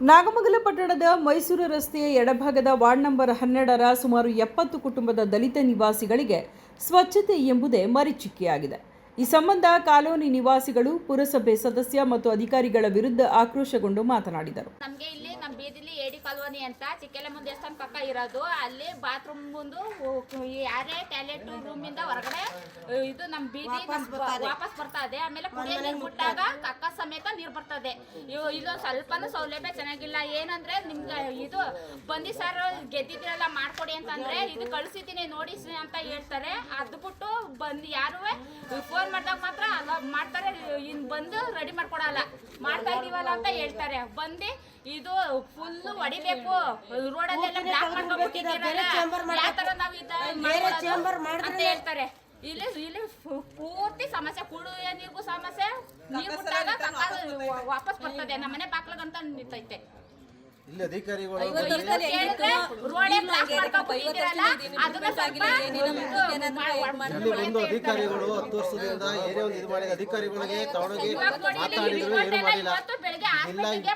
ನಾಗಮಂಗಲ ಪಟ್ಟಣದ ಮೈಸೂರು ರಸ್ತೆಯ ಎಡಭಾಗದ ವಾರ್ಡ್ ನಂಬರ್ 12ರ ಸುಮಾರು 70 ಕುಟುಂಬದ ದಲಿತ ನಿವಾಸಿಗಳಿಗೆ ಸ್ವಚ್ಛತೆ ಎಂಬುದೇ ಮರೀಚಿಕೆಯಾಗಿದೆ. ಈ ಸಂಬಂಧ ಕಾಲೋನಿ ನಿವಾಸಿಗಳು ಪುರಸಭೆ ಸದಸ್ಯ ಮತ್ತು ಅಧಿಕಾರಿಗಳ ವಿರುದ್ಧ ಆಕ್ರೋಶಗೊಂಡು ಮಾತನಾಡಿದರು. ನಮಗೆ ಇಲ್ಲಿ ನಮ್ಮ ಬೀದಿಲಿ ಎಡಿ ಕಾಲೋನಿ ಅಂತ ಚಿಕ್ಕಲೆಮ್ಮ ದೇವಸ್ಥಾನ ಪಕ್ಕ ಇರೋದು. ಅಲ್ಲಿ ಬಾತ್ರೂಮ್ ಮುಂದೆ ಯಾರೇ ಟಾಯ್ಲೆಟ್ ರೂಮಿಂದ ಹೊರಗಡೆ ಇದು ನಮ್ಮ ಬೀದಿ ವಾಪಸ್ ಬರ್ತಾ ಇದೆ. ಆಮೇಲೆ ಕುಡಿಯೋ ನೀರು ಬಿಟ್ಟಾಗ ಕಕ್ಕ ಸಮೇತ ನೀರು ಬರ್ತದೆ. ಇಲ್ಲೊಂದು ಸ್ವಲ್ಪನೂ ಸೌಲಭ್ಯ ಚೆನ್ನಾಗಿಲ್ಲ. ಏನಂದ್ರೆ ನಿಮ್ಗೆ ಇದು ಬಂದಿ ಸರ್ ಗೆದ್ದಿದ್ರೆಲ್ಲ ಮಾಡ್ಕೊಡಿ ಅಂತಂದ್ರೆ ಇದು ಕಳಿಸಿದ್ದೀನಿ ನೋಡಿ ಅಂತ ಹೇಳ್ತಾರೆ. ಅದು ಬಿಟ್ಟು ಬಂದು ಯಾರು ಫೋನ್ ಮಾಡಿದಾಗ ಮಾತ್ರ ಮಾಡ್ತಾರೆ, ಇನ್ ಬಂದು ರೆಡಿ ಮಾಡ್ಕೊಡಲ್ಲ. ಮಾಡ್ತಾ ಇದೀವಲ್ಲ ಅಂತ ಹೇಳ್ತಾರೆ. ಬಂದು ಇದು ಫುಲ್ ಹೊಡಿಬೇಕು, ರೋಡಲ್ಲೆಲ್ಲ ಬ್ಲಾಕ್ ಮಾಡ್ಕೊಂಡ್ಬಿಟ್ಟಿದ್ದೀರಲ್ಲ, ಯಾವ ತರ ನಾವು ಅಂತ ಹೇಳ್ತಾರೆ. ಇಲ್ಲಿ ಪೂರ್ತಿ ಸಮಸ್ಯೆ, ಕುಡಿಯೋ ನೀರಿಗೂ ಸಮಸ್ಯೆ, ನೀರು ಬಿಟ್ಟಾಗ ವಾಪಸ್ ಬರ್ತದೆ. ನಮ್ಮನೆ ಬಾಕ್ಲಗಂತ ನಿಂತೈತೆ. ಇಲ್ಲಿ ಅಧಿಕಾರಿಗಳು ಅಧಿಕಾರಿಗಳು 10 ವರ್ಷದಿಂದ ಏನೇ ಒಂದು ಇದು ಮಾಡಿದ ಅಧಿಕಾರಿಗಳಿಗೆ ತಗೊಂಡೋಗಿ ಮಾತಾಡಿದ್ರು, ಏನು ಮಾಡಿಲ್ಲ.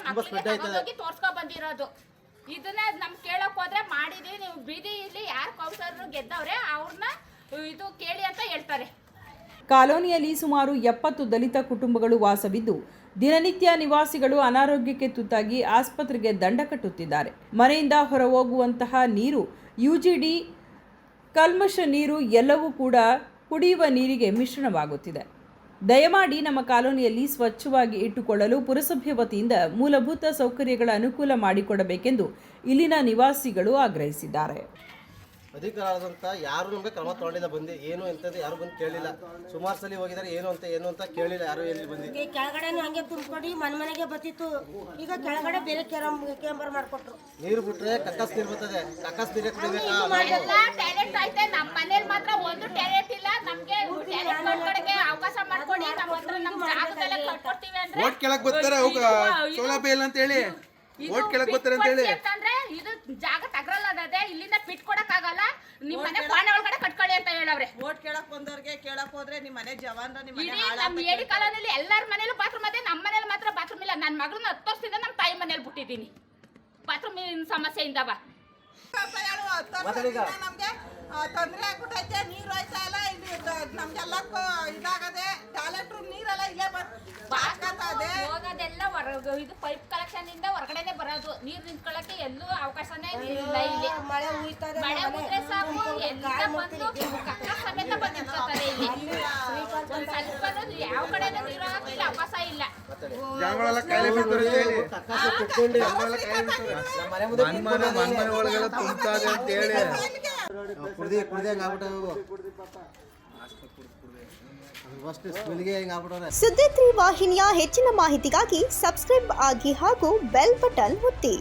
ತುಂಬಾ ಸ್ಪ್ರೆಡ್ ಆಯ್ತದೆ. ತೋರ್ಸ್ಕೊಂಡ್ ಬಂದಿರೋದು ಇದನ್ನ ನಮ್ ಕೇಳಕ್ ಹೋದ್ರೆ ಮಾಡಿದೀವಿ, ನೀವು ಬೀದಿಯಲ್ಲಿ ಯಾರು ಕೌನ್ಸಿಲರ್ ಗೆದ್ದವ್ರೆ ಅವ್ರನ್ನ ಇದು ಕೇಳಿ ಅಂತ ಹೇಳ್ತಾರೆ. ಕಾಲೋನಿಯಲ್ಲಿ ಸುಮಾರು 70 ದಲಿತ ಕುಟುಂಬಗಳು ವಾಸವಿದ್ದು ದಿನನಿತ್ಯ ನಿವಾಸಿಗಳು ಅನಾರೋಗ್ಯಕ್ಕೆ ತುತ್ತಾಗಿ ಆಸ್ಪತ್ರೆಗೆ ದಂಡ ಕಟ್ಟುತ್ತಿದ್ದಾರೆ. ಮನೆಯಿಂದ ಹೊರಹೋಗುವಂತಹ ನೀರು, ಯುಜಿಡಿ, ಕಲ್ಮಶ ನೀರು ಎಲ್ಲವೂ ಕೂಡ ಕುಡಿಯುವ ನೀರಿಗೆ ಮಿಶ್ರಣವಾಗುತ್ತಿದೆ. ದಯಮಾಡಿ ನಮ್ಮ ಕಾಲೋನಿಯಲ್ಲಿ ಸ್ವಚ್ಛವಾಗಿ ಇಟ್ಟುಕೊಳ್ಳಲು ಪುರಸಭೆ ವತಿಯಿಂದ ಮೂಲಭೂತ ಸೌಕರ್ಯಗಳ ಅನುಕೂಲ ಮಾಡಿಕೊಡಬೇಕೆಂದು ಇಲ್ಲಿನ ನಿವಾಸಿಗಳು ಆಗ್ರಹಿಸಿದ್ದಾರೆ. ಅಧಿಕಾರದಂತ ಯಾರು ನಮಗೆ ಕ್ರಮ ತಗೊಂಡಿಲ್ಲ. ಬಂದು ಏನು ಎಂತದ್ದು ಯಾರು ಬಂದು ಕೇಳಿಲ್ಲ. ಸುಮಾರು ಸಲ ಹೋಗಿದ್ದಾರೆ, ಏನು ಅಂತ ಕೇಳಿಲ್ಲ ಯಾರು. ಎಲ್ಲಿ ಬಂದು ಕೆಳಗಡೆ ಹಂಗೆ ತುಂಬಿಕೊಂಡು ಮನೆಗೆ ಬತ್ತಿತ್ತು. ಈಗ ಕೆಳಗಡೆ ಬೇರೆ ಕ್ಯಾಂಬರ್ ಮಾಡ್ಕೊಟ್ರು. ನೀರು ಬಿಟ್ರೆ ಕಕ್ಕಸ್ ನೀರು ಬರ್ತದೆ. ಕಕ್ಕಸ್ ನೀರು ಟಾಯ್ಲೆಟ್ ಐತೆ, ನಮ್ಮ ಮನೇಲಿ ಮಾತ್ರ ಒಂದು ಟಾಯ್ಲೆಟ್ ಇಲ್ಲ. ನಮ್ಗೆ ಟಾಯ್ಲೆಟ್ ಅವಕಾಶ ಮಾಡ್ಕೊಡಿ, ನಮ್ಮ ಹತ್ರ ನಮ್ಮ ಜಾಗದಲ್ಲೇ ಕಟ್ಕೊಡ್ತೀವಿ ಅಂದ್ರೆ ಓಟ್ ಕೆಳಗೆ ಬರ್ತಾರೆ. ಸೌಲಭ್ಯ ಇಲ್ಲ ಅಂತ ಹೇಳಿ ಓಟ್ ಕೆಳಗೆ ಬರ್ತಾರೆ ಅಂತ ಹೇಳಿ ಅಂತಂದ್ರೆ ಇದು ಜಾಗ ತಗರಲ್ಲದೆ ಇಲ್ಲಿಂದ ಪಿಟ್ ಕೊಡಕ್ ಆಗಲ್ಲ. ನಿಮ್ ಮನೆ ಪಾಣೆ ಒಳಗಡೆ ಕಟ್ಕೊಳ್ಳಿ ಅಂತ ಹೇಳವ್ರೆ. ಓಟ್ ಕೇಳಕ್ ಬಂದವ್ರಿಗೆ ಕೇಳಕ್ ಹೋದ್ರೆ ನಿಮ್ ಮನೆ ಜವಾನ್ರ ನಿಮ್ ಮನೆ ನಮ್ಮ ಏಡಿ ಕಾಲೋನಿಯಲ್ಲಿ ಎಲ್ಲಾರ ಮನೇಲೂ ಬಾತ್ರೂಮ್ ಅದೇ, ನಮ್ಮ ಮನೇಲಿ ಮಾತ್ರ ಬಾತ್ರೂಮ್ ಇಲ್ಲ. ನನ್ನ ಮಗಳನ್ನ 10 ವರ್ಷದಿಂದ ನಮ್ಮ ತಾಯಿ ಮನೇಲಿ ಬಿಟ್ಟಿದ್ದೀನಿ ಬಾತ್ರೂಮ್ ಸಮಸ್ಯೆಯಿಂದವ. ನಮ್ಗೆ ತೊಂದ್ರೆ ಆಗ್ಬಿಟ್ಟೈತೆ. ನೀರು ಹೋಯ್ತಾ ಇಲ್ಲ, ನಮ್ಗೆಲ್ಲಕ್ಕೂ ಇದಾಗದೆ. ಟಾಯ್ಲೆಟ್ ರೂಮ್ ನೀರೆಲ್ಲ ಇಲ್ಲೇ ಹೋಗೋದೆಲ್ಲ ಇದು ಪೈಪ್ ಕಲೆಕ್ಷನ್ ಇಂದ ಹೊರಗಡೆನೆ ಬರೋದು. ನೀರು ನಿಂತ್ಕೊಳ್ಳಕ್ಕೆ ಎಲ್ಲೂ ಅವಕಾಶನೇ ಇಲ್ಲ. ಇಲ್ಲಿ ಮಳೆ ಹೋದ್ರೆ ಸಾಕು ಎಲ್ಲ ಬಂದು ಕಕ್ಕ ಸಮೇತ ಬಂದು ನಿಂತ್ಕೊತಾರೆ. ಇಲ್ಲಿ ಸ್ವಲ್ಪ ಯಾವ ಕಡೆನೂ ನೀರು ಹಾಕಿಲ್ಲ, ಅವಕಾಶ ಇಲ್ಲ. ಸುದ್ದಿ 3 ವಾಹಿನಿಯ ಹೆಚ್ಚಿನ ಮಾಹಿತಿಗಾಗಿ ಸಬ್ಸ್ಕ್ರೈಬ್ ಆಗಿ ಹಾಗೂ ಬೆಲ್ ಬಟನ್ ಒತ್ತಿ.